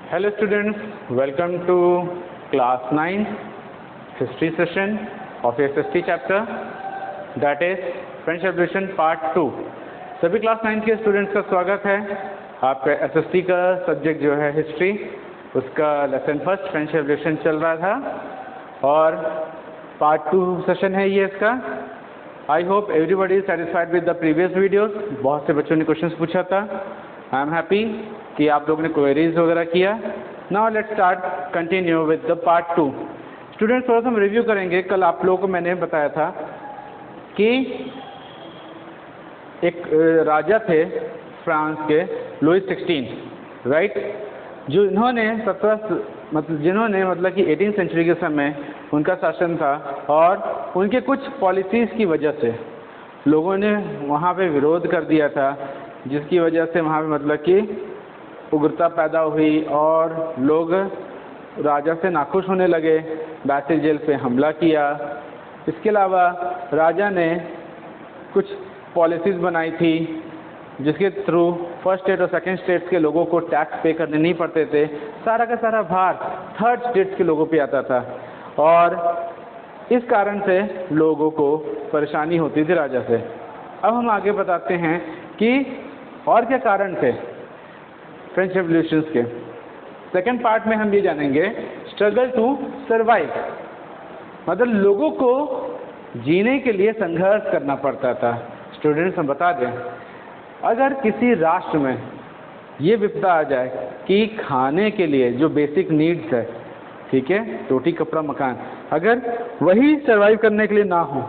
Hello students, welcome to class 9 history session of SST chapter that is French Revolution part 2। सभी class 9 के students का स्वागत है। आपका SST का सब्जेक्ट जो है हिस्ट्री, उसका लेसन फर्स्ट फ्रेंच रेवोल्यूशन चल रहा था और पार्ट 2 सेशन है ये इसका। I hope everybody is satisfied with the previous videos. बहुत से बच्चों ने क्वेश्चंस पूछा था। आई एम हैप्पी कि आप लोगों ने क्वेरीज वगैरह किया। Now let's start continue with the part 2। Students थोड़ा सा हम रिव्यू करेंगे। कल आप लोगों को मैंने बताया था कि एक राजा थे फ्रांस के, लुई 16, राइट, जिन्होंने मतलब कि 18th सेंचुरी के समय उनका शासन था और उनके कुछ पॉलिसीज़ की वजह से लोगों ने वहाँ पे विरोध कर दिया था, जिसकी वजह से वहाँ पे मतलब कि उग्रता पैदा हुई और लोग राजा से नाखुश होने लगे। बैस्टिल जेल पे हमला किया। इसके अलावा राजा ने कुछ पॉलिसीज़ बनाई थी जिसके थ्रू फर्स्ट स्टेट और सेकंड स्टेट्स के लोगों को टैक्स पे करने नहीं पड़ते थे। सारा का सारा भार थर्ड स्टेट्स के लोगों पे आता था और इस कारण से लोगों को परेशानी होती थी राजा से। अब हम आगे बताते हैं कि और क्या कारण थे फ्रेंच रेवोल्यूशंस के। सेकंड पार्ट में हम ये जानेंगे स्ट्रगल टू सर्वाइव, मतलब लोगों को जीने के लिए संघर्ष करना पड़ता था। स्टूडेंट्स हम बता दें, अगर किसी राष्ट्र में ये विपदा आ जाए कि खाने के लिए जो बेसिक नीड्स है, ठीक है, रोटी कपड़ा मकान, अगर वही सर्वाइव करने के लिए ना हो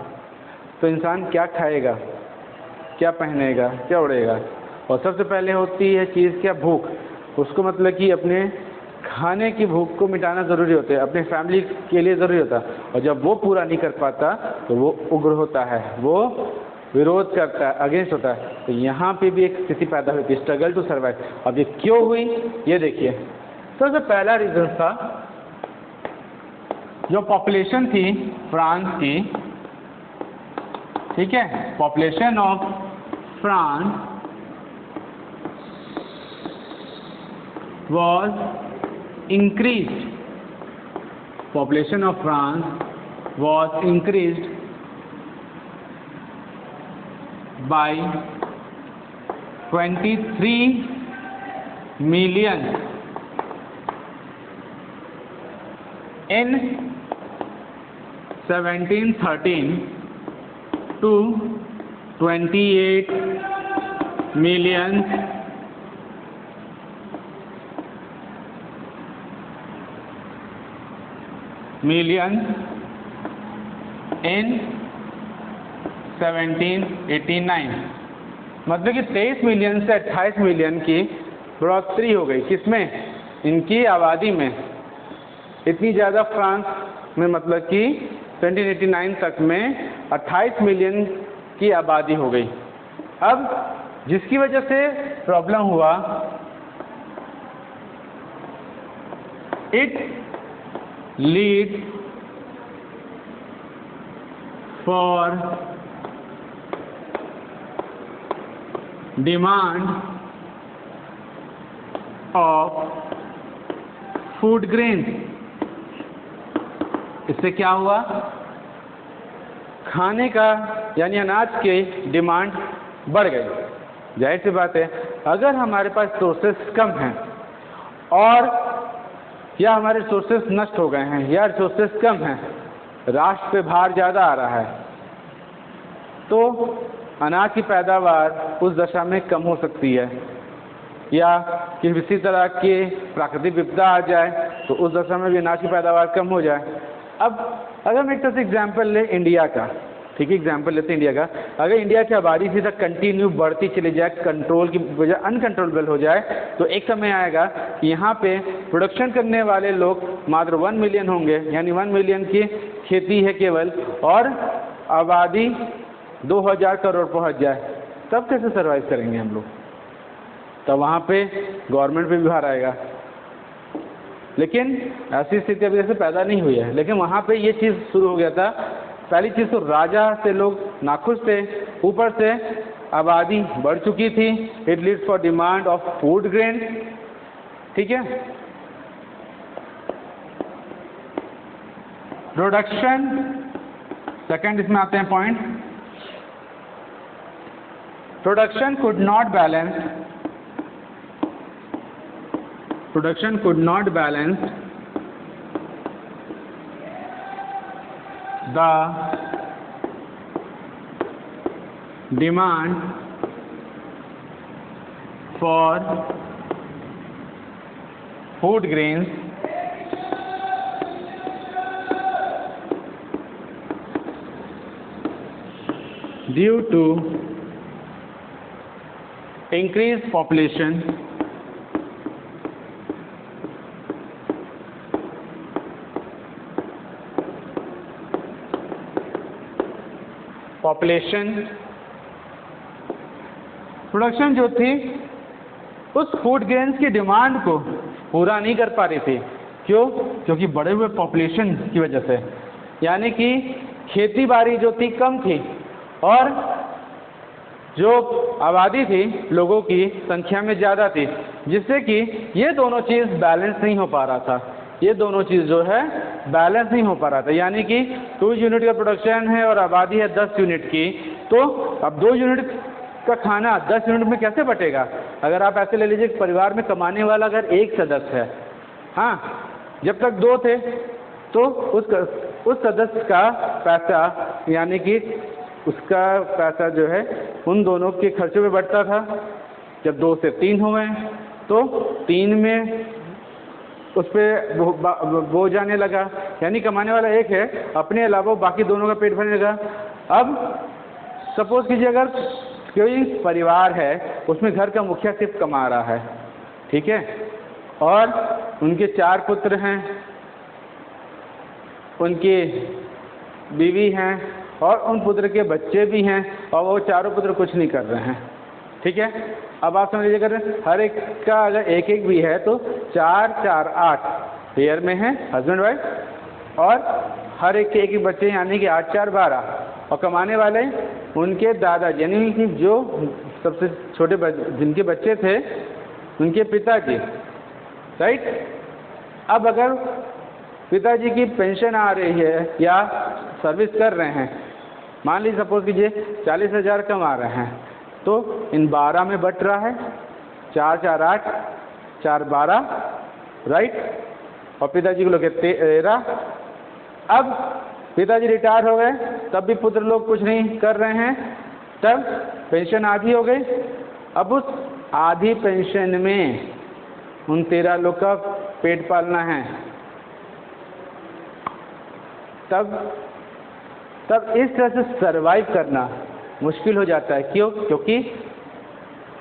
तो इंसान क्या खाएगा, क्या पहनेगा, क्या उड़ेगा। और सबसे पहले होती है चीज़ क्या, भूख। उसको मतलब कि अपने खाने की भूख को मिटाना ज़रूरी होता है, अपने फैमिली के लिए ज़रूरी होता है। और जब वो पूरा नहीं कर पाता तो वो उग्र होता है, वो विरोध करता है, अगेंस्ट होता है। तो यहाँ पे भी एक स्थिति पैदा हुई थी, स्ट्रगल टू सर्वाइव। अब ये क्यों हुई ये देखिए। सबसे पहला रीज़न था जो पॉपुलेशन थी फ्रांस की, ठीक है, population of France was increased. Population of France was increased by 23 million in 1713 to 28 million in 1789। मतलब कि 23 मिलियन से 28 मिलियन की बढ़ोतरी हो गई। किसमें? इनकी आबादी में। इतनी ज़्यादा फ्रांस में मतलब कि 1789 तक में 28 मिलियन की आबादी हो गई। अब जिसकी वजह से प्रॉब्लम हुआ, it lead for demand of food grains। इससे क्या हुआ, खाने का यानी अनाज की डिमांड बढ़ गई। जाहिर सी बात है, अगर हमारे पास सोर्सेस कम हैं और या हमारे रिसोर्सेस नष्ट हो गए हैं या रिसोर्सेस कम हैं, राष्ट्र पे भार ज़्यादा आ रहा है, तो अनाज की पैदावार उस दशा में कम हो सकती है। या किसी तरह की प्राकृतिक विपदा आ जाए तो उस दशा में भी अनाज की पैदावार कम हो जाए। अब अगर हम एक तरह से एग्जाम्पल लें इंडिया का, ठीक है, एग्जाम्पल लेते हैं इंडिया का। अगर इंडिया की आबादी सीधा कंटिन्यू बढ़ती चली जाए, कंट्रोल की बजाय अनकंट्रोलेबल हो जाए, तो एक समय आएगा कि यहाँ पे प्रोडक्शन करने वाले लोग मात्र 1 मिलियन होंगे, यानी 1 मिलियन की खेती है केवल, और आबादी 2000 करोड़ पहुँच जाए, तब कैसे सर्वाइव करेंगे हम लोग? तब वहाँ पे गवर्नमेंट पे भी भार आएगा। लेकिन ऐसी स्थिति अभी जैसे पैदा नहीं हुई है, लेकिन वहाँ पे ये चीज़ शुरू हो गया था। पहली चीज़ तो राजा से लोग नाखुश थे, ऊपर से आबादी बढ़ चुकी थी। It leads for demand of food grain, ठीक है। प्रोडक्शन, सेकंड इसमें आते हैं point, production could not balance, production could not balance the demand for food grains due to increased population, production जो थी उस फूड ग्रेन्स की डिमांड को पूरा नहीं कर पा रही थी। क्यों? क्योंकि बढ़े हुए पॉपुलेशन की वजह से, यानी कि खेती बाड़ी जो थी कम थी और जो आबादी थी लोगों की संख्या में ज़्यादा थी, जिससे कि ये दोनों चीज़ बैलेंस नहीं हो पा रहा था। ये दोनों चीज़ जो है बैलेंस नहीं हो पा रहा था, यानी कि 2 यूनिट का प्रोडक्शन है और आबादी है 10 यूनिट की, तो अब 2 यूनिट का खाना 10 यूनिट में कैसे बटेगा? अगर आप ऐसे ले लीजिए परिवार में कमाने वाला अगर एक सदस्य है, हाँ, जब तक 2 थे तो उस सदस्य का पैसा, यानी कि उसका पैसा जो है उन दोनों के खर्चों में बढ़ता था। जब 2 से 3 हो गए तो 3 में उस पर बोझ आने लगा, यानी कमाने वाला एक है, अपने अलावा बाकी दोनों का पेट भरने लगा। अब सपोज कीजिए अगर कोई परिवार है उसमें घर का मुखिया सिर्फ कमा रहा है, ठीक है, और उनके 4 पुत्र हैं, उनकी बीवी हैं और उन पुत्र के बच्चे भी हैं और वो चारों पुत्र कुछ नहीं कर रहे हैं, ठीक है। अब आप समझ लीजिए अगर हर एक का अगर एक एक भी है तो 4 4 8 पेयर में है हस्बैंड वाइफ, और हर एक के एक एक बच्चे, यानी कि 8 4 12, और कमाने वाले उनके दादा, यानी कि जो सबसे छोटे जिनके बच्चे थे उनके पिताजी, राइट। अब अगर पिताजी की पेंशन आ रही है या सर्विस कर रहे हैं, मान लीजिए सपोज कीजिए 40,000 कमा रहे हैं, तो इन 12 में बट रहा है, 4 4 8 4 12, राइट, और पिताजी को लोग 13। अब पिताजी रिटायर हो गए तब भी पुत्र लोग कुछ नहीं कर रहे हैं, तब पेंशन आधी हो गई। अब उस आधी पेंशन में उन 13 लोग का पेट पालना है, तब इस तरह से सरवाइव करना मुश्किल हो जाता है। क्यों? क्योंकि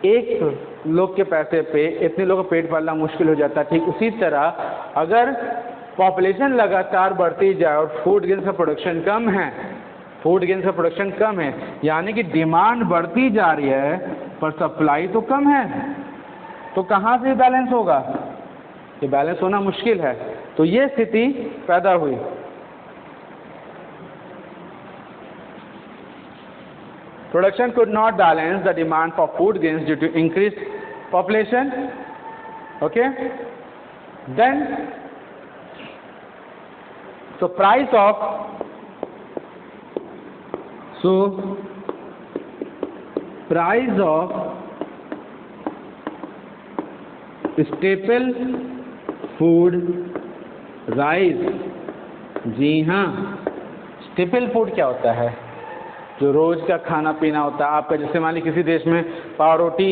एक लोग के पैसे पे इतने लोगों का पेट पालना मुश्किल हो जाता है। ठीक उसी तरह अगर पॉपुलेशन लगातार बढ़ती जाए और फूड ग्रेन्स का प्रोडक्शन कम है, फूड ग्रेन्स का प्रोडक्शन कम है, यानी कि डिमांड बढ़ती जा रही है पर सप्लाई तो कम है, तो कहाँ से बैलेंस होगा? ये बैलेंस होना मुश्किल है। तो ये स्थिति पैदा हुई। Production could not balance the demand for food grains due to increased population. Okay. Then, so price of staple food rise। जी हाँ, स्टेपल फूड क्या होता है? जो रोज़ का खाना पीना होता है आपका। जैसे मान लीजिए किसी देश में पाव रोटी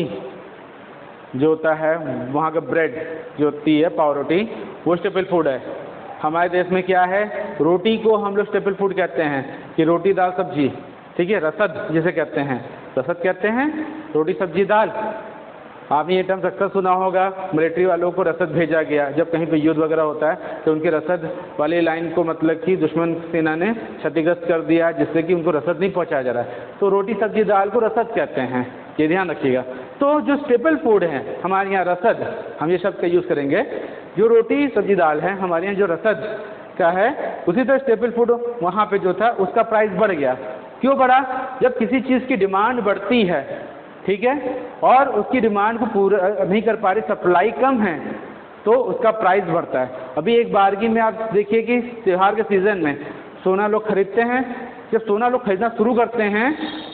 जो होता है, वहाँ का ब्रेड जो होती है पाव रोटी, वो स्टेपल फूड है। हमारे देश में क्या है, रोटी को हम लोग स्टेपल फूड कहते हैं कि रोटी दाल सब्जी, ठीक है, रसद जिसे कहते हैं, रसद कहते हैं रोटी सब्जी दाल। आपने ये टर्म अक्सर सुना होगा, मिलिट्री वालों को रसद भेजा गया। जब कहीं पे युद्ध वगैरह होता है तो उनके रसद वाली लाइन को मतलब कि दुश्मन सेना ने क्षतिग्रस्त कर दिया, जिससे कि उनको रसद नहीं पहुंचाया जा रहा है, तो रोटी सब्जी दाल को रसद कहते हैं, ये ध्यान रखिएगा। तो जो स्टेपल फूड है हमारे यहाँ रसद, हम ये शब्द का यूज़ करेंगे। जो रोटी सब्जी दाल है हमारे यहाँ जो रसद का है, उसी तरह स्टेपल फूड वहाँ पर जो था उसका प्राइस बढ़ गया। क्यों बढ़ा? जब किसी चीज़ की डिमांड बढ़ती है, ठीक है, और उसकी डिमांड को पूरा नहीं कर पा रही, सप्लाई कम है, तो उसका प्राइस बढ़ता है। अभी एक बारगी में आप देखिए कि त्योहार के सीज़न में सोना लोग खरीदते हैं, जब सोना लोग खरीदना शुरू करते हैं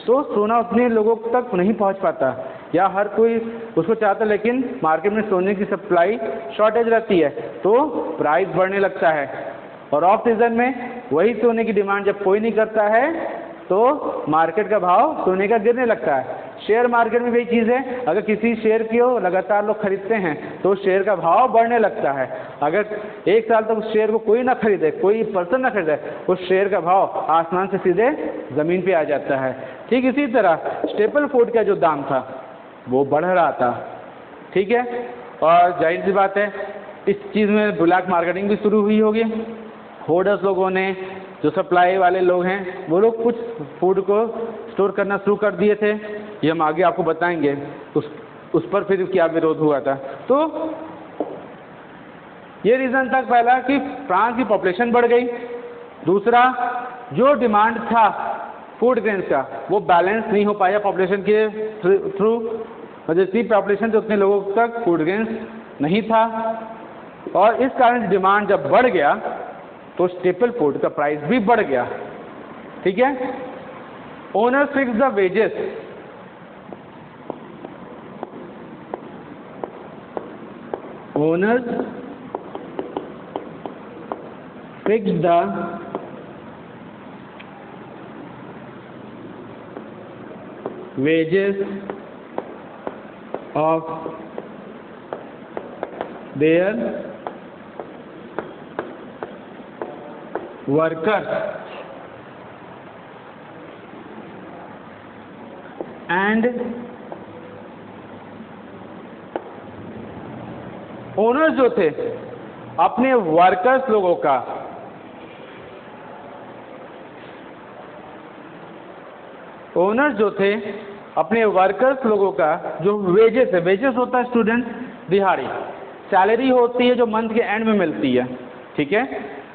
तो सोना उतने लोगों तक नहीं पहुंच पाता, या हर कोई उसको चाहता है, लेकिन मार्केट में सोने की सप्लाई शॉर्टेज रहती है तो प्राइस बढ़ने लगता है। और ऑफ सीज़न में वही सोने की डिमांड जब कोई नहीं करता है तो मार्केट का भाव सोने का गिरने लगता है। शेयर मार्केट में वही चीज़ है, अगर किसी शेयर की हो लगातार लोग खरीदते हैं तो शेयर का भाव बढ़ने लगता है। अगर एक साल तक उस शेयर को कोई ना खरीदे, कोई पर्सन ना खरीदे, उस शेयर का भाव आसमान से सीधे ज़मीन पे आ जाता है। ठीक इसी तरह स्टेपल फूड का जो दाम था वो बढ़ रहा था, ठीक है। और जाहिर सी बात है इस चीज़ में ब्लैक मार्केटिंग भी शुरू हुई होगी। होर्डर्स लोगों ने, जो सप्लाई वाले लोग हैं, वो लोग कुछ फूड को स्टोर करना शुरू कर दिए थे, ये हम आगे आपको बताएंगे उस पर फिर क्या विरोध हुआ था। तो ये रीज़न था पहला कि फ्रांस की पॉपुलेशन बढ़ गई, दूसरा जो डिमांड था फूड ग्रेन्स का वो बैलेंस नहीं हो पाया पॉपुलेशन के थ्रू, जितनी पॉपुलेशन तो उतने लोगों तक फूड ग्रेन्स नहीं था, और इस कारण डिमांड जब बढ़ गया तो स्टेपल फूड का प्राइस भी बढ़ गया, ठीक है। Owner fix the wages, owners fix the wages of their workers and owners जो थे अपने वर्कर्स लोगों का ओनर्स जो थे अपने वर्कर्स लोगों का जो वेजेस है, वेजेस होता है स्टूडेंट दिहाड़ी, सैलरी होती है जो मंथ के एंड में मिलती है, ठीक है।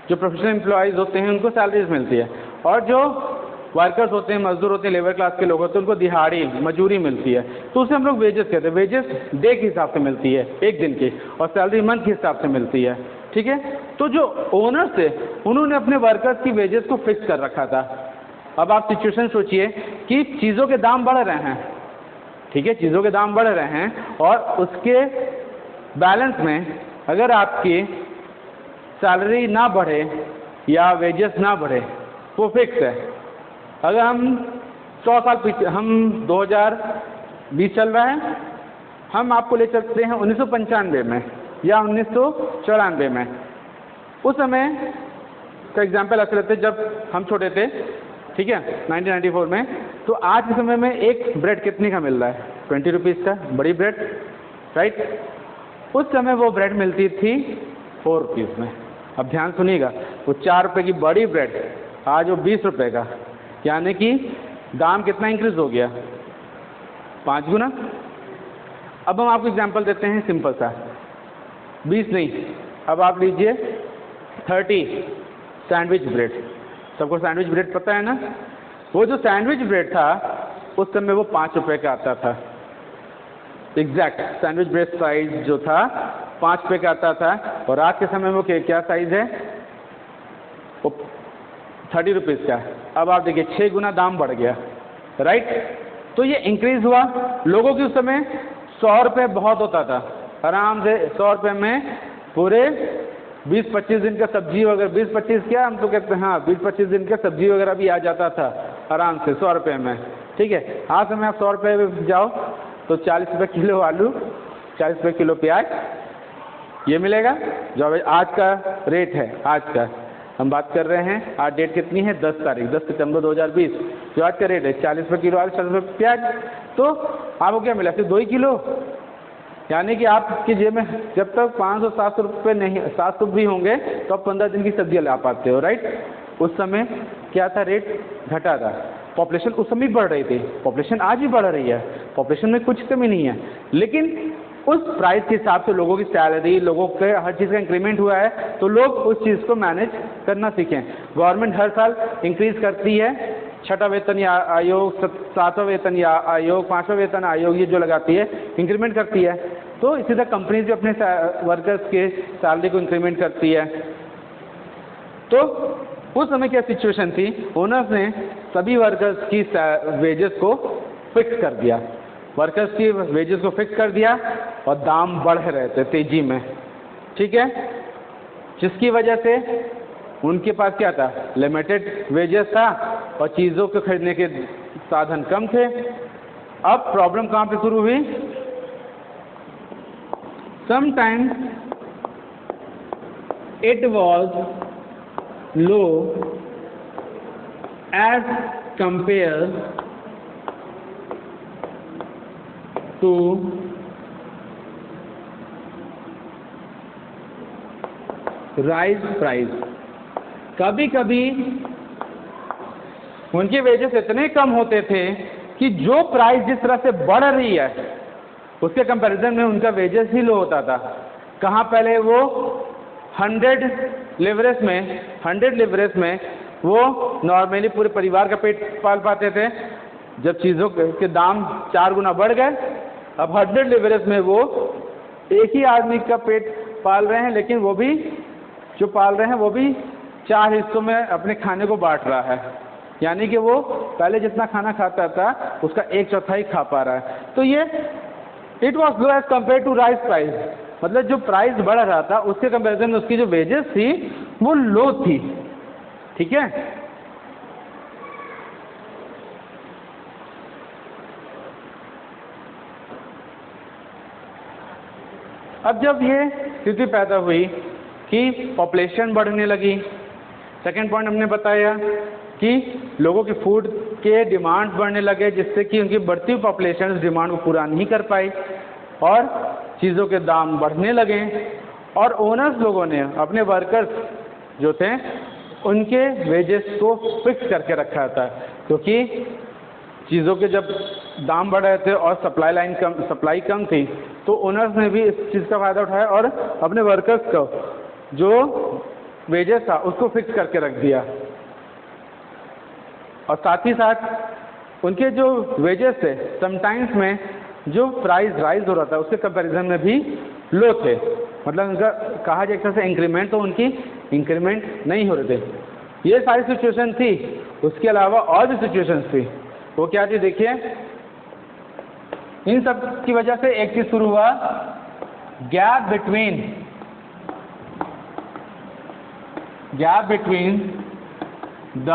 जो प्रोफेशनल एम्प्लॉयज़ होते हैं उनको सैलरीज मिलती है, और जो वर्कर्स होते हैं, मजदूर होते हैं, लेबर क्लास के लोग होते हैं, उनको दिहाड़ी मजूरी मिलती है, तो उसे हम लोग वेजेस कहते हैं। वेजेस डे के हिसाब से मिलती है, एक दिन की, और सैलरी मंथ के हिसाब से मिलती है, ठीक है। तो जो ओनर्स थे उन्होंने अपने वर्कर्स की वेजेस को फिक्स कर रखा था। अब आप सिचुएशन सोचिए कि चीज़ों के दाम बढ़ रहे हैं, ठीक है, चीज़ों के दाम बढ़ रहे हैं, और उसके बैलेंस में अगर आपकी सैलरी ना बढ़े या वेजेस ना बढ़े, वो फिक्स है। अगर हम 100 साल पीछे, हम 2020 चल रहा है, हम आपको ले चलते हैं 1995 में या 1994 में। उस समय का एग्जाम्पल ऐसे लेते जब हम छोटे थे, ठीक है, 1994 में। तो आज के समय में एक ब्रेड कितने का मिल रहा है? 20 रुपीज़ का, बड़ी ब्रेड, राइट। उस समय वो ब्रेड मिलती थी 4 रुपीज़ में। अब ध्यान सुनिएगा, वो 4 रुपये की बड़ी ब्रेड आज वो 20 रुपये का, यानी कि दाम कितना इंक्रीज हो गया? 5 गुना। अब हम आपको एग्जांपल देते हैं सिंपल सा, 20 नहीं, अब आप लीजिए 30 सैंडविच ब्रेड। सबको सैंडविच ब्रेड पता है ना? वो जो सैंडविच ब्रेड था उस समय वो 5 रुपये का आता था। एग्जैक्ट सैंडविच ब्रेड साइज जो था 5 रुपये का आता था, और आज के समय में क्या साइज़ है? वो 30 रुपीज़ का। अब आप देखिए 6 गुना दाम बढ़ गया, राइट। तो ये इंक्रीज़ हुआ। लोगों के उस समय 100 रुपये बहुत होता था, आराम से 100 रुपये में पूरे 20-25 दिन का सब्जी वगैरह, 20-25 क्या हम तो कहते हैं, हाँ 20-25 दिन का सब्जी वगैरह भी आ जाता था आराम से 100 रुपये में, ठीक है। आज समय आप 100 रुपये में जाओ तो 40 रुपये किलो आलू, 40 रुपये किलो प्याज, ये मिलेगा जो आज का रेट है। आज का हम बात कर रहे हैं, आज डेट कितनी है? 10 तारीख, 10 सितंबर 2020। जो आज का रेट है 40 रुपये किलो आलू, 40 रुपये प्याज। तो आपको क्या मिला? सिर्फ 2 ही किलो, यानी कि आपकी जेब में जब तक 500-700 रुपये नहीं, 700 भी होंगे तो आप 15 दिन की सब्जियाँ ला पाते हो, राइट। उस समय क्या था? रेट घटा था। पॉपुलेशन उस समय बढ़ रही थी, पॉपुलेशन आज भी बढ़ रही है, पॉपुलेशन में कुछ कमी नहीं है, लेकिन उस प्राइस के हिसाब से लोगों की सैलरी, लोगों के हर चीज़ का इंक्रीमेंट हुआ है, तो लोग उस चीज़ को मैनेज करना सीखें। गवर्नमेंट हर साल इंक्रीज़ करती है, 6वां वेतन आयोग, 7वां वेतन आयोग, 5वां वेतन आयोग, ये जो लगाती है इंक्रीमेंट करती है। तो इसी तरह कंपनीज भी अपने वर्कर्स के सैलरी को इंक्रीमेंट करती है। तो उस समय क्या सिचुएशन थी, ओनर्स ने सभी वर्कर्स की वेजेस को फिक्स कर दिया, वर्कर्स की वेजेस को फिक्स कर दिया और दाम बढ़ रहे थे तेजी में, ठीक है, जिसकी वजह से उनके पास क्या था, लिमिटेड वेजेस था और चीज़ों को खरीदने के साधन कम थे। अब प्रॉब्लम कहाँ पे शुरू हुई, sometimes it was low as compare to rise price. कभी कभी उनके वेजेस इतने कम होते थे कि जो प्राइस जिस तरह से बढ़ रही है उसके कंपैरिजन में उनका वेजेस ही लो होता था। कहाँ पहले वो 100 लिवरेज में वो नॉर्मली पूरे परिवार का पेट पाल पाते थे, जब चीज़ों के दाम 4 गुना बढ़ गए अब 100 लिवरेज में वो एक ही आदमी का पेट पाल रहे हैं, लेकिन वो भी जो पाल रहे हैं वो भी 4 हिस्सों में अपने खाने को बांट रहा है, यानी कि वो पहले जितना खाना खाता था उसका 1/4 खा पा रहा है। तो ये it was low as compare to rice price, मतलब जो प्राइस बढ़ रहा था उसके कंपेरिजन में उसकी जो वेजेस थी वो लो थी, ठीक है। अब जब ये स्थिति पैदा हुई कि पॉपुलेशन बढ़ने लगी, सेकेंड पॉइंट हमने बताया कि लोगों के फूड के डिमांड बढ़ने लगे, जिससे कि उनकी बढ़ती हुई पॉपुलेशन उस डिमांड को पूरा नहीं कर पाई और चीज़ों के दाम बढ़ने लगे। और ओनर्स लोगों ने अपने वर्कर्स जो थे उनके वेजेस को फिक्स करके रखा था, क्योंकि चीज़ों के जब दाम बढ़ रहे थे और सप्लाई कम थी, तो ओनर्स ने भी इस चीज़ का फ़ायदा उठाया और अपने वर्कर्स को जो वेजेस था उसको फिक्स करके रख दिया, और साथ ही साथ उनके जो वेजेस थे समटाइम्स में जो प्राइस राइज हो रहा था उसके कंपैरिजन में भी लो थे, मतलब उनका कहा जाए एक तरह से इंक्रीमेंट, तो उनकी इंक्रीमेंट नहीं हो रहे थे। ये सारी सिचुएशन थी, उसके अलावा और भी सिचुएशंस थी। वो क्या थी देखिए, इन सब की वजह से एक चीज़ शुरू हुआ, gap between the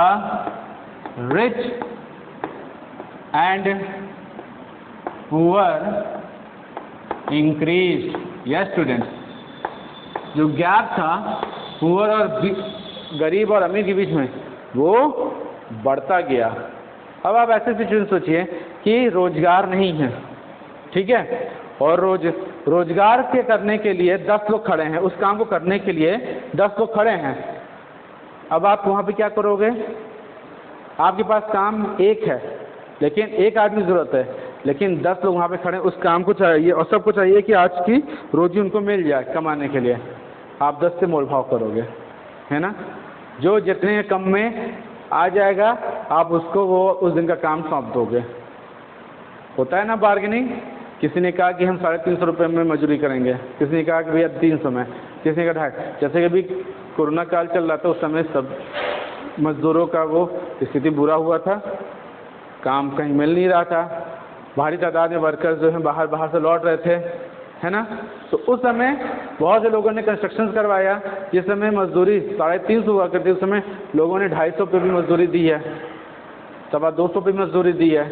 rich and poor increase. Yes students, जो गैप था पुअर और गरीब और अमीर के बीच में वो बढ़ता गया। अब आप ऐसे सिचुएशन सोचिए कि रोजगार नहीं है, ठीक है, और रोजगार के करने के लिए 10 लोग खड़े हैं, उस काम को करने के लिए 10 लोग खड़े हैं। अब आप वहाँ पे क्या करोगे, आपके पास काम एक है लेकिन एक आदमी ज़रूरत है, लेकिन 10 लोग वहाँ पे खड़े हैं, उस काम को चाहिए और सबको चाहिए कि आज की रोजी उनको मिल जाए कमाने के लिए। आप 10 से मोल भाव करोगे, है ना, जो जितने कम में आ जाएगा आप उसको वो उस दिन का काम सौंप दोगे। होता है ना बार्गेनिंग, किसी ने कहा कि हम 350 रुपये में मजदूरी करेंगे, किसी ने कहा कि भैया 300 में, किसी ने कहा 250। जैसे कि अभी कोरोना काल चल रहा था उस समय सब मज़दूरों का वो स्थिति बुरा हुआ था, काम कहीं मिल नहीं रहा था, भारी तादाद में वर्कर्स जो हैं बाहर से लौट रहे थे, है ना। तो उस समय बहुत से लोगों ने कंस्ट्रक्शन करवाया, जिस समय मजदूरी 350 हुआ करती, उस समय लोगों ने 250 पे भी मजदूरी दी है, 250 पे मजदूरी दी है,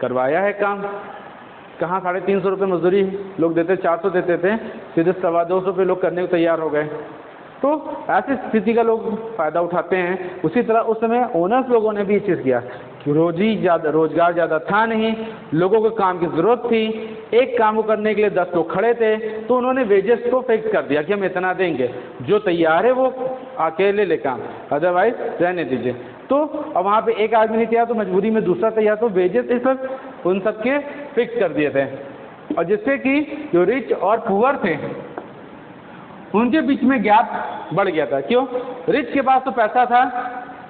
करवाया है काम। कहाँ 350 रुपये मजदूरी लोग देते, 400 देते थे, सीधे 250 पे लोग करने को तैयार हो गए। तो ऐसी स्थिति का लोग फ़ायदा उठाते हैं। उसी तरह उस समय ओनर्स लोगों ने भी ये चीज़ किया कि रोजगार ज़्यादा था नहीं, लोगों को काम की ज़रूरत थी, एक काम को करने के लिए 10 लोग खड़े थे, तो उन्होंने वेजेस को फिक्स कर दिया कि हम इतना देंगे, जो तैयार है वो अकेले ले काम, अदरवाइज रहने दीजिए। तो अब वहाँ पे एक आदमी नहीं तैयार तो मजबूरी में दूसरा तैयार, तो वेजेस इस सब उन सब के फिक्स कर दिए थे, और जिससे कि जो रिच और पुअर थे उनके बीच में गैप बढ़ गया था। क्यों? रिच के पास तो पैसा था,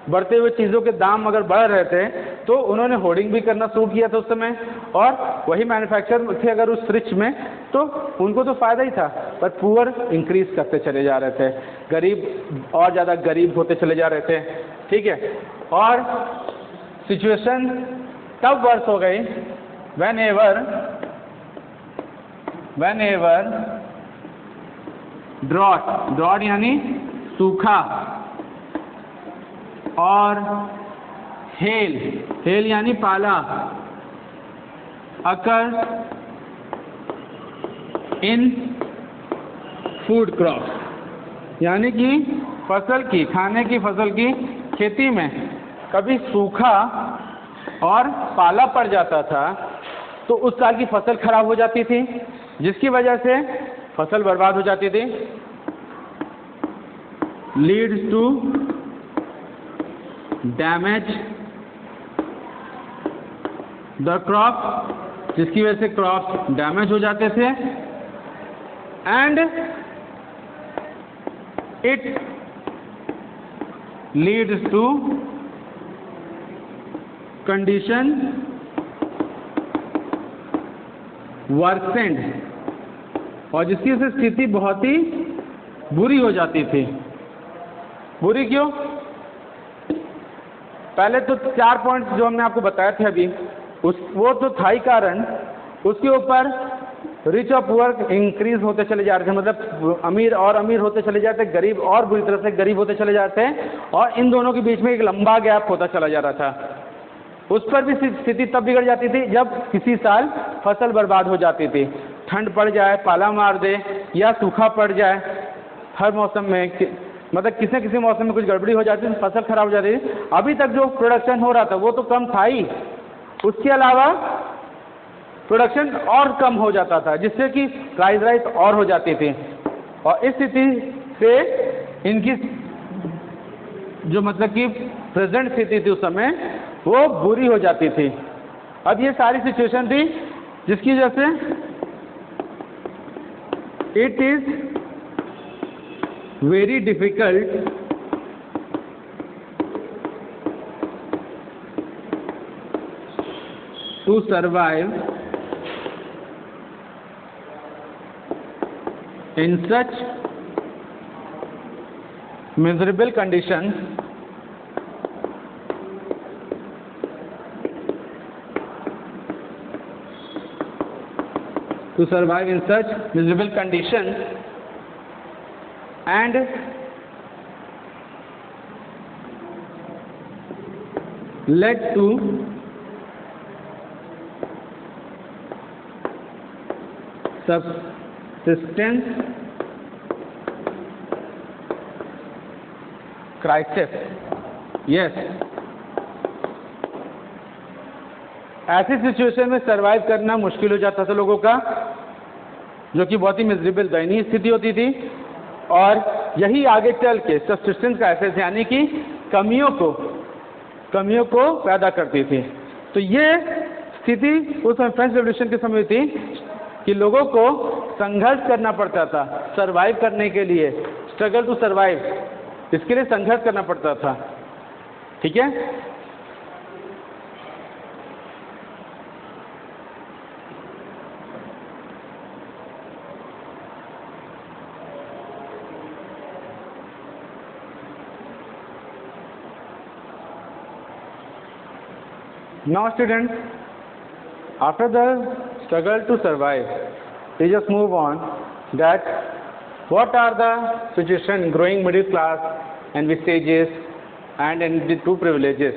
बढ़ते हुए चीज़ों के दाम अगर बढ़ रहे थे तो उन्होंने होर्डिंग भी करना शुरू किया था उस समय, और वही मैन्युफैक्चरर थे अगर उस रिच में, तो उनको तो फ़ायदा ही था। पर पुअर इंक्रीज करते चले जा रहे थे, गरीब और ज़्यादा गरीब होते चले जा रहे थे, ठीक है। और सिचुएशन तब वर्स हो गई वेन एवर ड्रॉट यानी सूखा, और हेल यानी पाला, अकर इन फूड क्रॉप यानी कि फसल की, खाने की फसल की खेती में कभी सूखा और पाला पड़ जाता था तो उस साल की फसल खराब हो जाती थी, जिसकी वजह से फसल बर्बाद हो जाती थी। Leads to damage the crop, जिसकी वजह से क्रॉप डैमेज हो जाते थे, and it leads to condition worsened, और जिसकी वजह से स्थिति बहुत ही बुरी हो जाती थी। बुरी क्यों? पहले तो 4 पॉइंट्स जो हमने आपको बताए थे अभी, वो तो था ही कारण। उसके ऊपर रिच और पुअर इंक्रीज होते चले जा रहे थे, मतलब अमीर और अमीर होते चले जाते, गरीब और बुरी तरह से गरीब होते चले जाते हैं, और इन दोनों के बीच में एक लंबा गैप होता चला जा रहा था। उस पर भी स्थिति तब बिगड़ जाती थी जब किसी साल फसल बर्बाद हो जाती थी, ठंड पड़ जाए, पाला मार दे, या सूखा पड़ जाए। हर मौसम में मतलब किसी न किसी मौसम में कुछ गड़बड़ी हो जाती थी, फसल खराब हो जाती थी। अभी तक जो प्रोडक्शन हो रहा था वो तो कम था ही, उसके अलावा प्रोडक्शन और कम हो जाता था, जिससे कि प्राइस राइज और हो जाती थी, और इस स्थिति से इनकी जो मतलब कि प्रेजेंट स्थिति थी उस समय वो बुरी हो जाती थी। अब ये सारी सिचुएशन थी जिसकी वजह से it is very difficult to survive in such miserable conditions and led to subsistence crisis। Yes, ऐसी सिचुएशन में सरवाइव करना मुश्किल हो जाता था लोगों का, जो कि बहुत ही मिजरेबल दयनीय स्थिति होती थी, और यही आगे चल के सब्सिस्टेंस क्राइसिस यानी कि कमियों को पैदा करती थी। तो ये स्थिति उस समय फ्रेंच रेवोल्यूशन के समय थी कि लोगों को संघर्ष करना पड़ता था सरवाइव करने के लिए, स्ट्रगल टू सरवाइव, इसके लिए संघर्ष करना पड़ता था। ठीक है, now students, after the struggle to survive, we just move on that what are the situation growing middle class and with stages and the two privileges।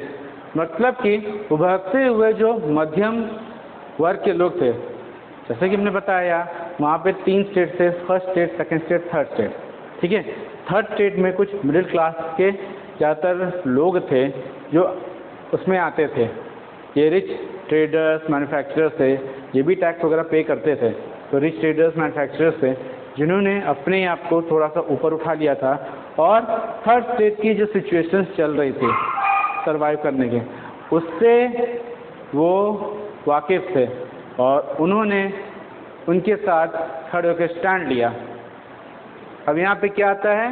मतलब कि उभरते हुए जो मध्यम वर्ग के लोग थे, जैसे कि हमने बताया वहाँ पे 3 स्टेट थे, first state, second state, third state. ठीक है, थर्ड स्टेट में कुछ मिडिल क्लास के ज़्यादातर लोग थे जो उसमें आते थे। ये रिच ट्रेडर्स, मैन्युफैक्चरर्स थे, ये भी टैक्स वगैरह पे करते थे। तो रिच ट्रेडर्स, मैन्युफैक्चरर्स थे जिन्होंने अपने आप को थोड़ा सा ऊपर उठा लिया था, और थर्ड स्टेट की जो सिचुएशंस चल रही थी सरवाइव करने के, उससे वो वाकिफ़ थे, और उन्होंने उनके साथ खड़े होकर स्टैंड लिया। अब यहाँ पे क्या आता है,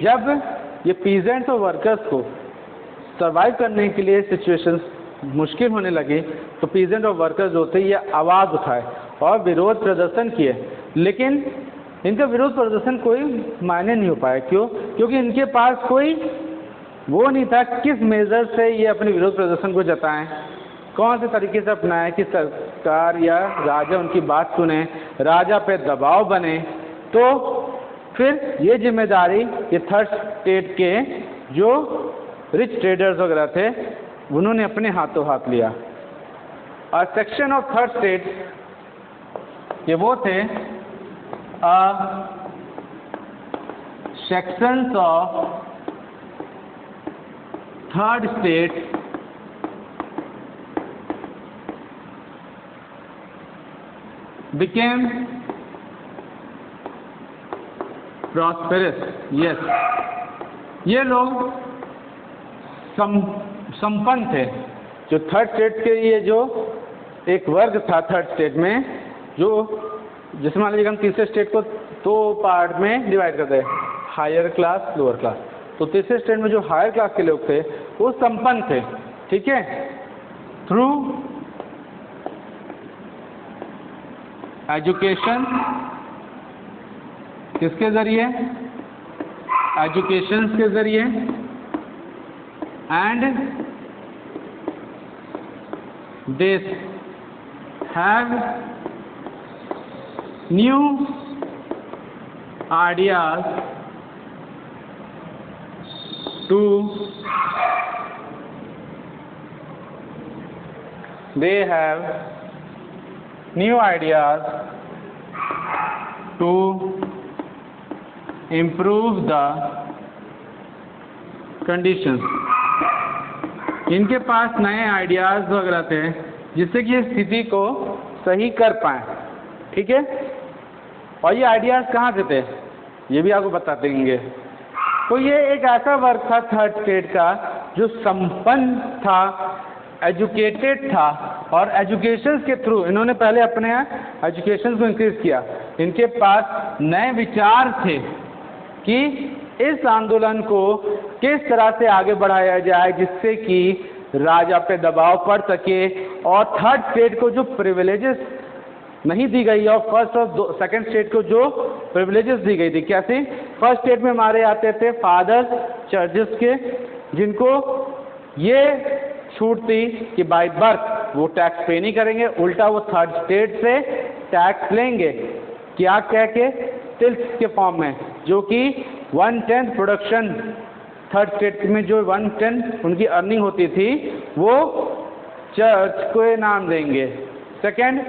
जब ये पीजेंट्स और वर्कर्स को सर्वाइव करने के लिए सिचुएशंस मुश्किल होने लगी तो पीजेंट और वर्कर्स जो थे ये आवाज़ उठाए और विरोध प्रदर्शन किए, लेकिन इनका विरोध प्रदर्शन कोई मायने नहीं हो पाया। क्यों? क्योंकि इनके पास कोई वो नहीं था किस मेजर से ये अपने विरोध प्रदर्शन को जताएं, कौन से तरीके से अपनाएं कि सरकार या राजा उनकी बात सुने, राजा पे दबाव बने। तो फिर ये जिम्मेदारी ये थर्ड स्टेट के जो रिच ट्रेडर्स वगैरह थे उन्होंने अपने हाथों हाथ लिया। और सेक्शन ऑफ थर्ड स्टेट ये वो थे sections of third state became prosperous। yes, ये लोग संपन्न थे। जो थर्ड स्टेट के ये जो एक वर्ग था थर्ड स्टेट में, जो जिसमें मान लीजिए हम तीसरे स्टेट को दो पार्ट में डिवाइड करते हैं, हायर क्लास लोअर क्लास। तो तीसरे स्टेट में जो हायर क्लास के लोग थे वो संपन्न थे, ठीक है, थ्रू एजुकेशन। किसके जरिए? एजुकेशन के जरिए। And they have new ideas to new ideas to improve the conditions। इनके पास नए आइडियाज़ वगैरह थे जिससे कि स्थिति को सही कर पाएँ, ठीक है। और ये आइडियाज़ कहाँ से थे ये भी आपको बता देंगे। तो ये एक ऐसा वर्ग था थर्ड स्टेट का जो संपन्न था, एजुकेटेड था, और एजुकेशन के थ्रू इन्होंने पहले अपने एजुकेशन को इंक्रीज किया। इनके पास नए विचार थे कि इस आंदोलन को किस तरह से आगे बढ़ाया जाए जिससे कि राजा पे दबाव पड़ सके और थर्ड स्टेट को जो प्रिविलेजेस नहीं दी गई और फर्स्ट और सेकंड स्टेट को जो प्रिविलेजेस दी गई थी। कैसे? फर्स्ट स्टेट में हमारे आते थे फादर्स चर्चेस के, जिनको ये छूट थी कि बाय बर्थ वो टैक्स पे नहीं करेंगे, उल्टा वो थर्ड स्टेट से टैक्स लेंगे। क्या कह के? टिल्स के फॉर्म में, जो कि 1/10 प्रोडक्शन थर्ड स्टेट में जो 1/10 उनकी अर्निंग होती थी वो चर्च को नाम देंगे। सेकेंड,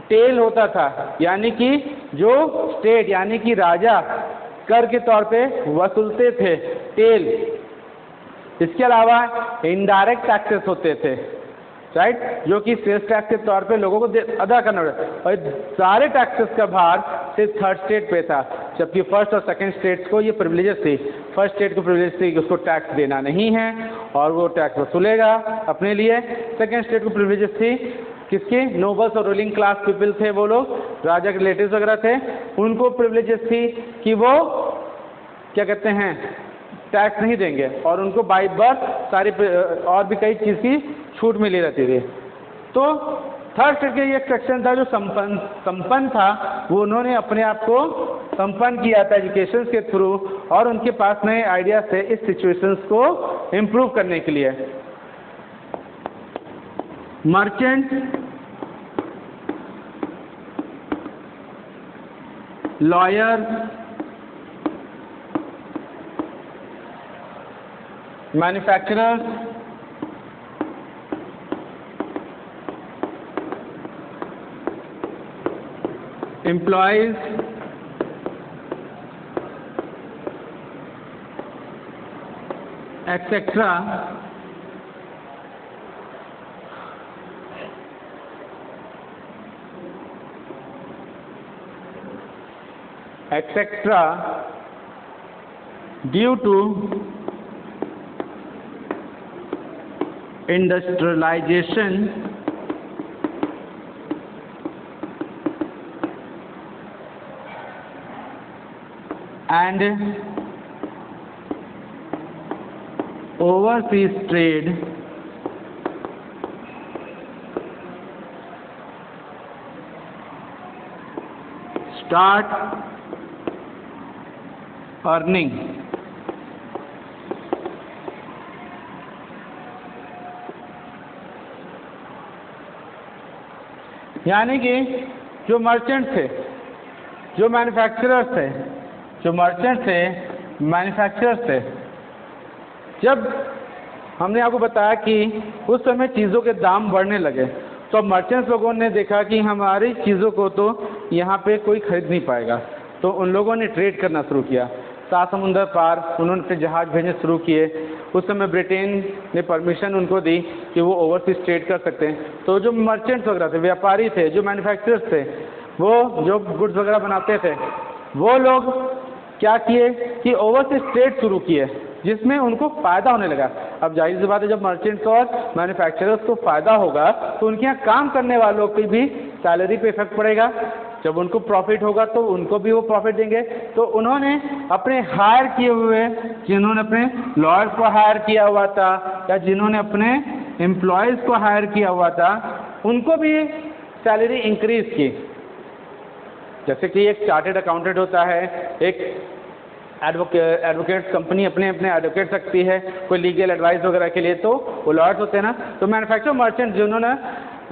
टेल होता था, यानी कि जो स्टेट यानी कि राजा कर के तौर पे वसूलते थे, टेल। इसके अलावा इनडायरेक्ट टैक्सेस होते थे, राइट, जो कि सेल्स टैक्स के तौर पे लोगों को अदा करना पड़ता, और सारे टैक्सेस का भार सिर्फ थर्ड स्टेट पे था, जबकि फर्स्ट और सेकंड स्टेट्स को ये प्रिविलेजेस थी। फर्स्ट स्टेट को प्रिविलेज थी कि उसको टैक्स देना नहीं है और वो टैक्स वसूलेगा अपने लिए। सेकंड स्टेट को प्रिविलेजेस थी किसकी? नोबल्स और रूलिंग क्लास पीपल थे, वो लोग राजा के रिलेटिव्स वगैरह थे, उनको प्रिविलेजेस थी कि वो क्या कहते हैं टैक्स नहीं देंगे, और उनको बाय बर्थ सारी और भी कई चीज़ की छूट मिली रहती थी। तो थर्ड स्टेट के ये एक सेक्शन था जो संपन्न था, वो उन्होंने अपने आप को संपन्न किया था एजुकेशन के थ्रू, और उनके पास नए आइडियाज थे इस सिचुएशंस को इम्प्रूव करने के लिए। Merchant, lawyer, manufacturers, employees, etcetera due to industrialization and overseas trade start earning यानी कि जो मर्चेंट थे, जो मैन्युफैक्चरर्स थे, जो मर्चेंट थे, मैन्युफैक्चरर्स थे, जब हमने आपको बताया कि उस समय चीज़ों के दाम बढ़ने लगे तो मर्चेंट्स लोगों ने देखा कि हमारी चीज़ों को तो यहाँ पे कोई खरीद नहीं पाएगा, तो उन लोगों ने ट्रेड करना शुरू किया। 7 समुंदर पार उन्होंने अपने जहाज़ भेजने शुरू किए। उस समय ब्रिटेन ने परमिशन उनको दी कि वो ओवरसीज ट्रेड कर सकते हैं। तो जो मर्चेंट्स वगैरह थे, व्यापारी थे, जो मैन्युफैक्चरर्स थे, वो जो गुड्स वगैरह बनाते थे, वो लोग क्या किए कि ओवरसीज ट्रेड शुरू किए, जिसमें उनको फ़ायदा होने लगा। अब जाहिर सी बात है, जब मर्चेंट्स और मैन्युफैक्चरर्स को फ़ायदा होगा तो उनके यहाँ काम करने वालों की भी सैलरी पे इफेक्ट पड़ेगा। जब उनको प्रॉफिट होगा तो उनको भी वो प्रॉफिट देंगे। तो उन्होंने अपने हायर किए हुए, जिन्होंने अपने लॉयर्स को हायर किया हुआ था या जिन्होंने अपने एम्प्लॉयज़ को हायर किया हुआ था, उनको भी सैलरी इंक्रीज़ की। जैसे कि एक चार्टेड अकाउंटेंट होता है, एक एडवोकेट्स कंपनी अपने एडवोकेट रखती है कोई लीगल एडवाइस वगैरह के लिए, तो वो लॉयर्स होते हैं ना। तो मैन्युफैक्चर मर्चेंट जिन्होंने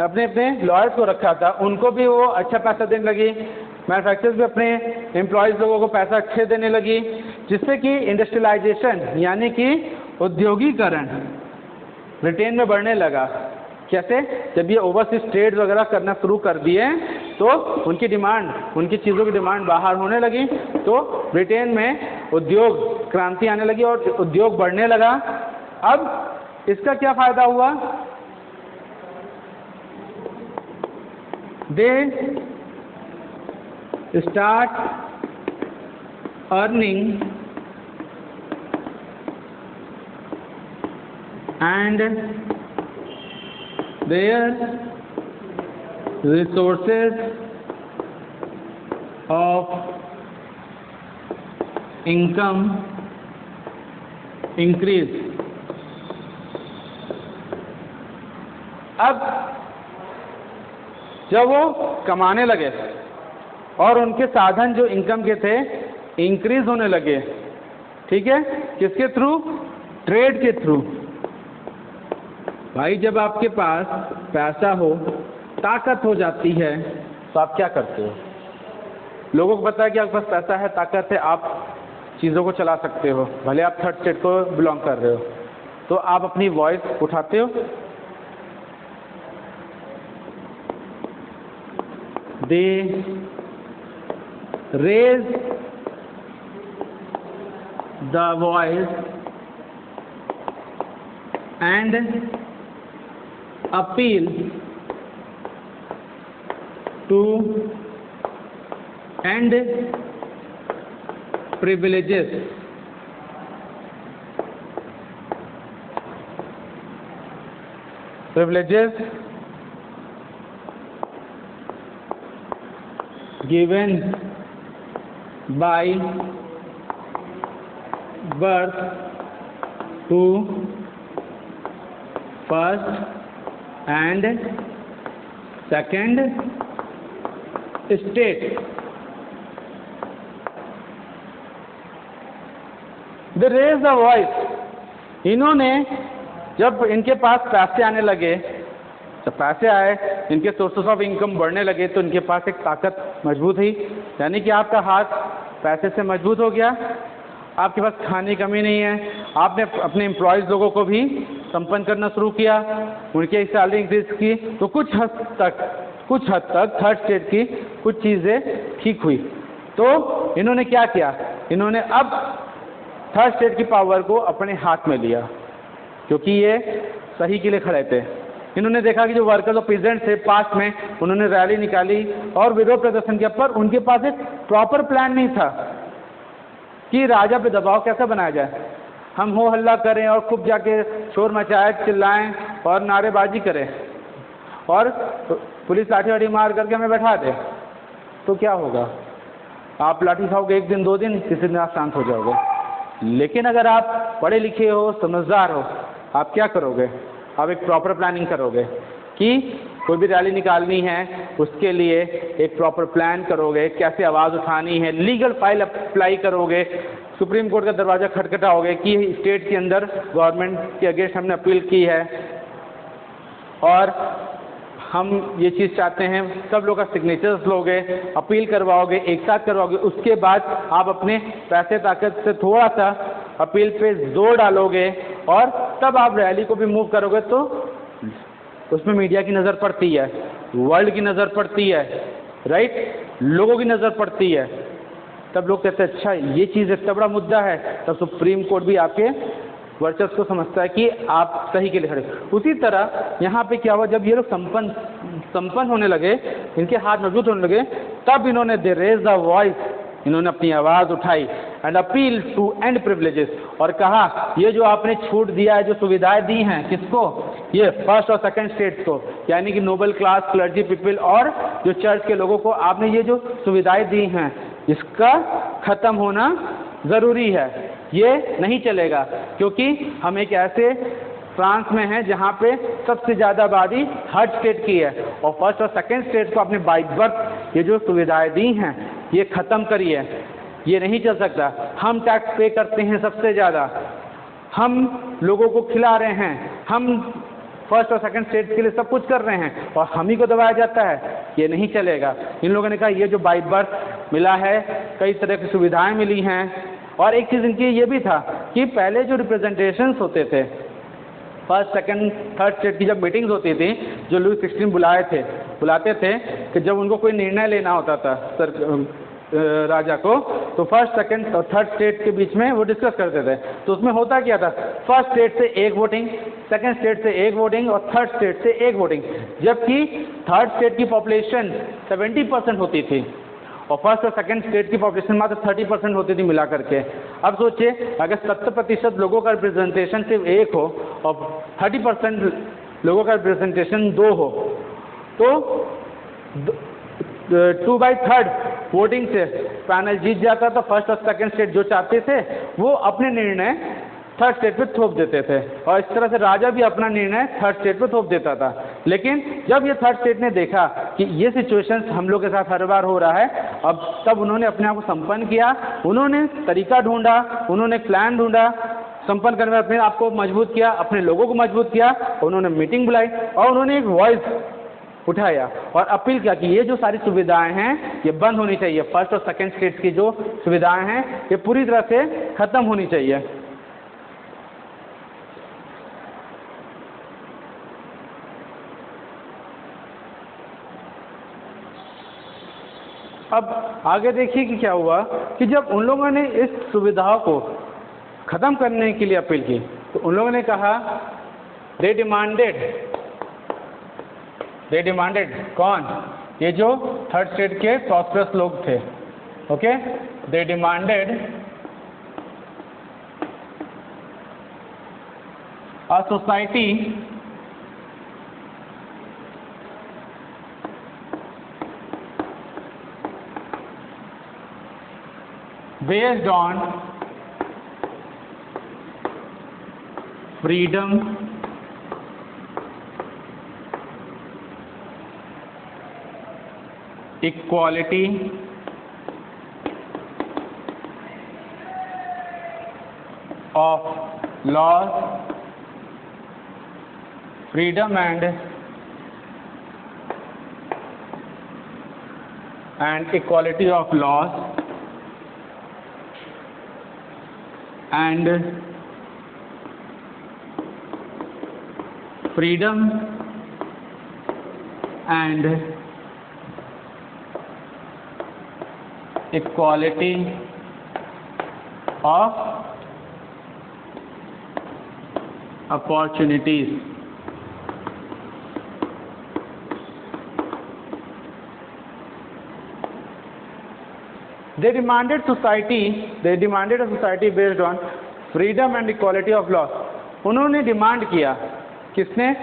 अपने अपने लॉयर्स को रखा था, उनको भी वो अच्छा पैसा देने लगी। मैन्युफैक्चरर्स भी अपने एम्प्लॉयज़ लोगों को पैसा अच्छे देने लगी, जिससे कि इंडस्ट्रियलाइजेशन यानी कि उद्योगीकरण ब्रिटेन में बढ़ने लगा। कैसे? जब ये ओवरसीज ट्रेड वगैरह करना शुरू कर दिए तो उनकी डिमांड, उनकी चीज़ों की डिमांड बाहर होने लगी, तो ब्रिटेन में उद्योग क्रांति आने लगी और उद्योग बढ़ने लगा। अब इसका क्या फ़ायदा हुआ? They start earning and their resources of income increase। अब जब वो कमाने लगे और उनके साधन जो इनकम के थे इंक्रीज होने लगे, ठीक है, किसके थ्रू? ट्रेड के थ्रू। भाई जब आपके पास पैसा हो, ताकत हो जाती है, तो आप क्या करते हो? लोगों को पता है कि आपके पास पैसा है, ताकत है, आप चीज़ों को चला सकते हो, भले आप थर्ड स्टेट को बिलोंग कर रहे हो, तो आप अपनी वॉइस उठाते हो। They raise the voice and appeal to end privileges given by birth to first and second state। They raise the voice। इन्होंने जब इनके पास पैसे आने लगे, जब पैसे आए, इनके सोर्सेस ऑफ इनकम बढ़ने लगे, तो इनके पास एक ताकत मजबूत हुई, यानी कि आपका हाथ पैसे से मजबूत हो गया, आपके पास खाने की कमी नहीं है। आपने अपने एम्प्लॉयज़ लोगों को भी संपन्न करना शुरू किया, उनकी सैलरी इंक्रीज की, तो कुछ हद तक थर्ड स्टेट की कुछ चीज़ें ठीक हुई। तो इन्होंने क्या किया? इन्होंने अब थर्ड स्टेट की पावर को अपने हाथ में लिया, क्योंकि ये सही के लिए खड़े थे। इन्होंने देखा कि जो वर्कर्स और पीजेंट थे पास में, उन्होंने रैली निकाली और विरोध प्रदर्शन किया, पर उनके पास एक प्रॉपर प्लान नहीं था कि राजा पे दबाव कैसे बनाया जाए। हम हो हल्ला करें और खूब जाके शोर मचाएं, चिल्लाएं और नारेबाजी करें और पुलिस लाठी वाठी मार करके हमें बैठा दे, तो क्या होगा? आप लाठी खाओगे 1 दिन 2 दिन, किसी दिन आप शांत हो जाओगे। लेकिन अगर आप पढ़े लिखे हो, समझदार हो, आप क्या करोगे? आप एक प्रॉपर प्लानिंग करोगे कि कोई भी रैली निकालनी है, उसके लिए एक प्रॉपर प्लान करोगे, कैसे आवाज़ उठानी है, लीगल फाइल अप्लाई करोगे, सुप्रीम कोर्ट का दरवाज़ा खटखटाओगे कि स्टेट के अंदर गवर्नमेंट के अगेंस्ट हमने अपील की है और हम ये चीज़ चाहते हैं, सब लोग का सिग्नेचर्स लोगे, अपील करवाओगे, एक साथ करवाओगे। उसके बाद आप अपने पैसे ताकत से थोड़ा सा अपील पे जोर डालोगे और तब आप रैली को भी मूव करोगे, तो उसमें मीडिया की नज़र पड़ती है, वर्ल्ड की नज़र पड़ती है, राइट, लोगों की नज़र पड़ती है। तब लोग कहते हैं अच्छा ये चीज़ इतना बड़ा मुद्दा है, तब सुप्रीम कोर्ट भी आपके वर्चस्व को समझता है कि आप सही के लिए खड़े। उसी तरह यहाँ पे क्या हुआ, जब ये लोग संपन्न होने लगे, इनके हाथ मजबूत होने लगे, तब इन्होंने दे रेज द वॉइस, इन्होंने अपनी आवाज़ उठाई and appeal to and privileges, और कहा ये जो आपने छूट दिया है, जो सुविधाएं दी हैं, किसको? ये फर्स्ट और सेकंड स्टेट्स को, यानी कि नोबल क्लास, क्लर्जी पीपल और जो चर्च के लोगों को आपने ये जो सुविधाएं दी हैं, इसका ख़त्म होना ज़रूरी है। ये नहीं चलेगा, क्योंकि हम एक ऐसे फ्रांस में हैं जहाँ पे सबसे ज़्यादा आबादी हर स्टेट की है, और फर्स्ट और सेकंड स्टेट को अपने बाई बर्थ ये जो सुविधाएं दी हैं ये ख़त्म करिए। ये नहीं चल सकता। हम टैक्स पे करते हैं सबसे ज़्यादा, हम लोगों को खिला रहे हैं, हम फर्स्ट और सेकंड स्टेट के लिए सब कुछ कर रहे हैं और हम ही को दबाया जाता है, ये नहीं चलेगा। इन लोगों ने कहा ये जो बाई बर्थ मिला है, कई तरह की सुविधाएं मिली हैं, और एक चीज़ इनकी ये भी था कि पहले जो रिप्रेजेंटेशंस होते थे, फर्स्ट सेकंड थर्ड स्टेट की जब मीटिंग्स होती थी, जो लुई 16 बुलाते थे कि जब उनको कोई निर्णय लेना होता था राजा को, तो फर्स्ट सेकंड और थर्ड स्टेट के बीच में वो डिस्कस करते थे। तो उसमें होता क्या था, फर्स्ट स्टेट से एक वोटिंग, सेकंड स्टेट से एक वोटिंग और थर्ड स्टेट से एक वोटिंग, जबकि थर्ड स्टेट की पॉपुलेशन 70% होती थी और फर्स्ट और सेकंड स्टेट की पॉपुलेशन मात्र 30% होती थी मिला करके। अब सोचिए अगर 70% लोगों का रिप्रेजेंटेशन सिर्फ एक हो और 30% लोगों का रिप्रेजेंटेशन 2 हो, तो 2/3 वोटिंग से पैनल जीत जाता था। फर्स्ट और सेकंड स्टेट जो चाहते थे वो अपने निर्णय थर्ड स्टेट पे थोप देते थे, और इस तरह से राजा भी अपना निर्णय थर्ड स्टेट पे थोप देता था। लेकिन जब ये थर्ड स्टेट ने देखा कि ये सिचुएशन हम लोग के साथ हर बार हो रहा है, अब तब उन्होंने अपने आप को संपन्न किया, उन्होंने तरीका ढूंढा, उन्होंने एक प्लान ढूंढा, संपन्न करने में अपने आप को मजबूत किया, अपने लोगों को मजबूत किया, उन्होंने मीटिंग बुलाई और उन्होंने एक वॉइस उठाया और अपील किया कि ये जो सारी सुविधाएं हैं ये बंद होनी चाहिए। फर्स्ट और सेकंड स्टेट की जो सुविधाएं हैं ये पूरी तरह से खत्म होनी चाहिए। अब आगे देखिए कि क्या हुआ कि जब उन लोगों ने इस सुविधाओं को ख़त्म करने के लिए अपील की, तो उन लोगों ने कहा दे डिमांडेड कौन? ये जो थर्ड स्टेट के प्रॉस्पेरस लोग थे, okay, they demanded a society based on freedom, equality, of laws, freedom and equality of laws and freedom and equality of opportunities. They demanded a society based on freedom and equality of law. उन्होंने demand किया, किसने?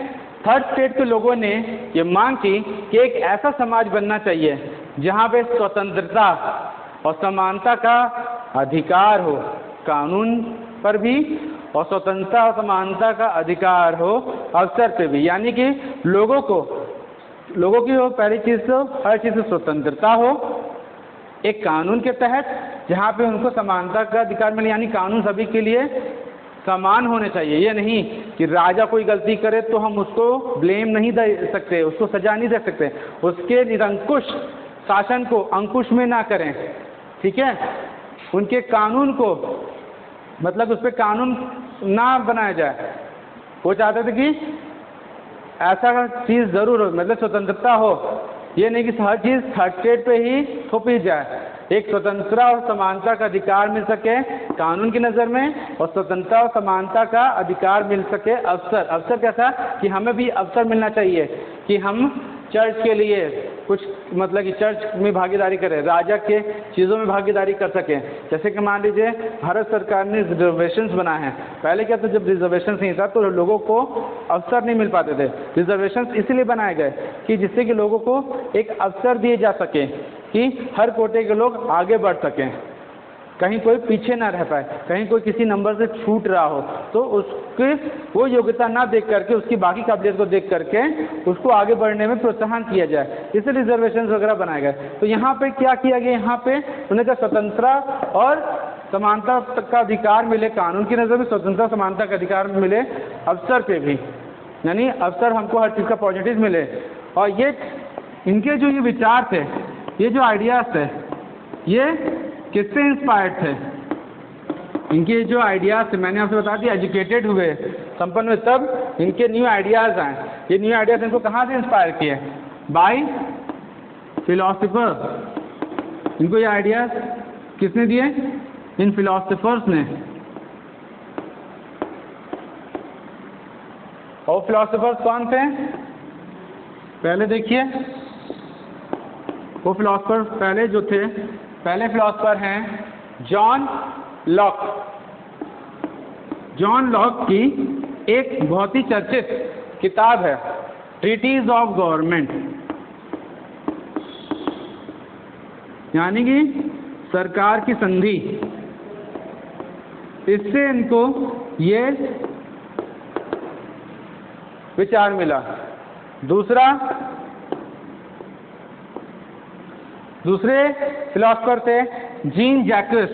Third state के लोगों ने ये मांग की कि एक ऐसा समाज बनना चाहिए जहाँ पे स्वतंत्रता और समानता का अधिकार हो, कानून पर भी और स्वतंत्रता और समानता का अधिकार हो अवसर पे भी। यानी कि लोगों की हो पहली चीज़ तो हर चीज़ से स्वतंत्रता हो एक कानून के तहत, जहाँ पे उनको समानता का अधिकार मिले, यानी कानून सभी के लिए समान होने चाहिए। ये नहीं कि राजा कोई गलती करे तो हम उसको ब्लेम नहीं दे सकते, उसको सजा नहीं दे सकते, उसके निरंकुश शासन को अंकुश में ना करें, ठीक है। उनके कानून को मतलब उस पर कानून ना बनाया जाए। वो चाहते थे कि ऐसा चीज़ ज़रूर हो, मतलब स्वतंत्रता हो, ये नहीं कि हर चीज़ थर्ड स्टेट पे ही थोपी जाए। एक स्वतंत्रता और समानता का अधिकार मिल सके कानून की नज़र में, और स्वतंत्रता और समानता का अधिकार मिल सके अवसर कैसा कि हमें भी अवसर मिलना चाहिए कि हम चर्च के लिए कुछ मतलब कि चर्च में भागीदारी करें, राजा के चीज़ों में भागीदारी कर सकें। जैसे कि मान लीजिए भारत सरकार ने रिजर्वेशंस बनाए हैं। पहले क्या था, जब रिजर्वेशंस नहीं था तो लोगों को अवसर नहीं मिल पाते थे। रिजर्वेशंस इसलिए बनाए गए कि जिससे कि लोगों को एक अवसर दिए जा सके कि हर कोटे के लोग आगे बढ़ सकें, कहीं कोई पीछे ना रह पाए, कहीं कोई किसी नंबर से छूट रहा हो तो उसकी वो योग्यता ना देख करके, उसकी बाकी काबिलियत को देख करके उसको आगे बढ़ने में प्रोत्साहन किया जाए, इसलिए रिजर्वेशन वगैरह बनाए गए। तो यहाँ पे क्या किया गया, यहाँ पे उन्हें क्या स्वतंत्रता और समानता का अधिकार मिले, कानून की नज़र में स्वतंत्रता समानता का अधिकार मिले अवसर पे भी, यानी अवसर हमको हर चीज़ का पॉजिटिव मिले। और ये इनके जो ये विचार थे, ये जो आइडियाज़ थे, ये किससे इंस्पायर्ड थे? इनके जो आइडियाज़ थे, मैंने आपसे बता दिया एजुकेटेड हुए, संपन्न हुए, तब इनके न्यू आइडियाज़ आए। ये न्यू आइडियाज़ इनको कहाँ से इंस्पायर किए? By philosopher. इनको ये आइडियाज़ किसने दिए? इन फिलोसफर्स ने। और फिलोसफर्स कौन थे? पहले देखिए, वो फिलोसफर पहले जो थे, पहले फिलोसफर हैं जॉन लॉक। जॉन लॉक की एक बहुत ही चर्चित किताब है ट्रीटीज ऑफ गवर्नमेंट, यानी कि सरकार की संधि। इससे इनको ये विचार मिला। दूसरे फिलोसफर थे जीन जैक्स।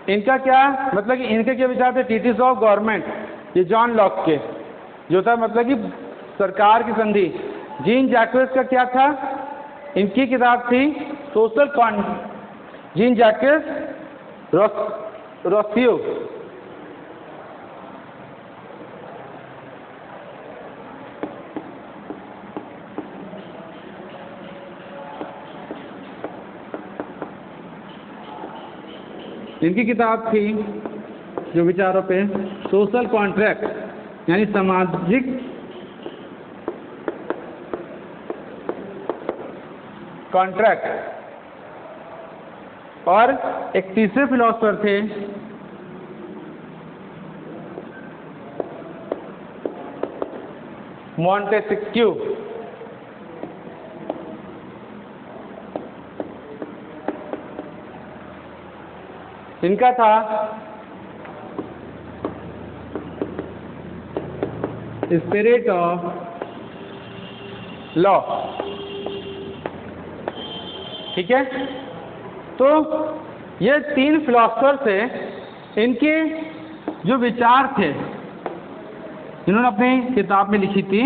इनका क्या मतलब कि इनके क्या विचार थे? ट्रीटीज ऑफ गवर्नमेंट, ये जॉन लॉक के जो था, मतलब कि सरकार की संधि। जीन जैक्स का क्या था? इनकी किताब थी social contract. Jean Jacques Rousseau. इनकी किताब थी जो विचारों पे सोशल कॉन्ट्रैक्ट, यानी सामाजिक कॉन्ट्रैक्ट। और एक तीसरे फिलोसफर थे मॉन्टेस्क्यू। इनका था स्पिरिट ऑफ लॉ, ठीक है। तो ये तीन फिलोसफर थे, इनके जो विचार थे इन्होंने अपनी किताब में लिखी थी,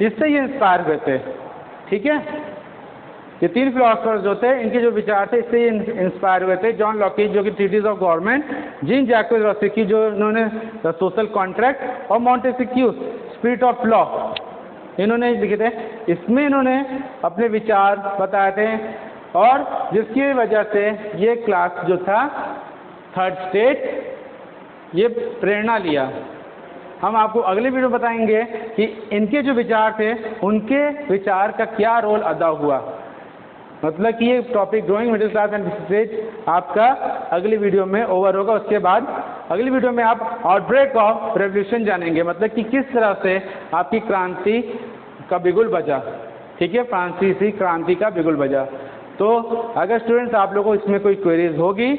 इससे ये इंस्पायर हुए थे, ठीक है। ये तीन फिलोसफर जो थे, इनके जो विचार थे इससे इंस्पायर हुए थे। जॉन लॉक जो कि treatise of government, Jean Jacques Rousseau जो इन्होंने द सोशल कॉन्ट्रैक्ट, और मॉन्टेस्क्यू स्पिरिट ऑफ लॉ इन्होंने लिखे थे। इसमें इन्होंने अपने विचार बताए थे, और जिसकी वजह से ये क्लास जो था थर्ड स्टेट ये प्रेरणा लिया। हम आपको अगले वीडियो बताएंगे कि इनके जो विचार थे उनके विचार का क्या रोल अदा हुआ। मतलब कि ये topic growing middle class and stage आपका अगली वीडियो में ओवर होगा। उसके बाद अगली वीडियो में आप आउटब्रेक ऑफ रेवोल्यूशन जानेंगे, मतलब कि किस तरह से आपकी क्रांति का बिगुल बजा, ठीक है, फ्रांसीसी क्रांति का बिगुल बजा। तो अगर स्टूडेंट्स आप लोगों को इसमें कोई क्वेरीज होगी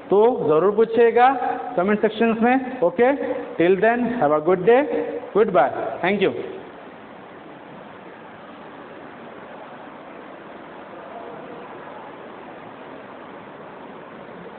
तो ज़रूर पूछिएगा कमेंट सेक्शंस में। Okay, till then have a good day, goodbye, thank you.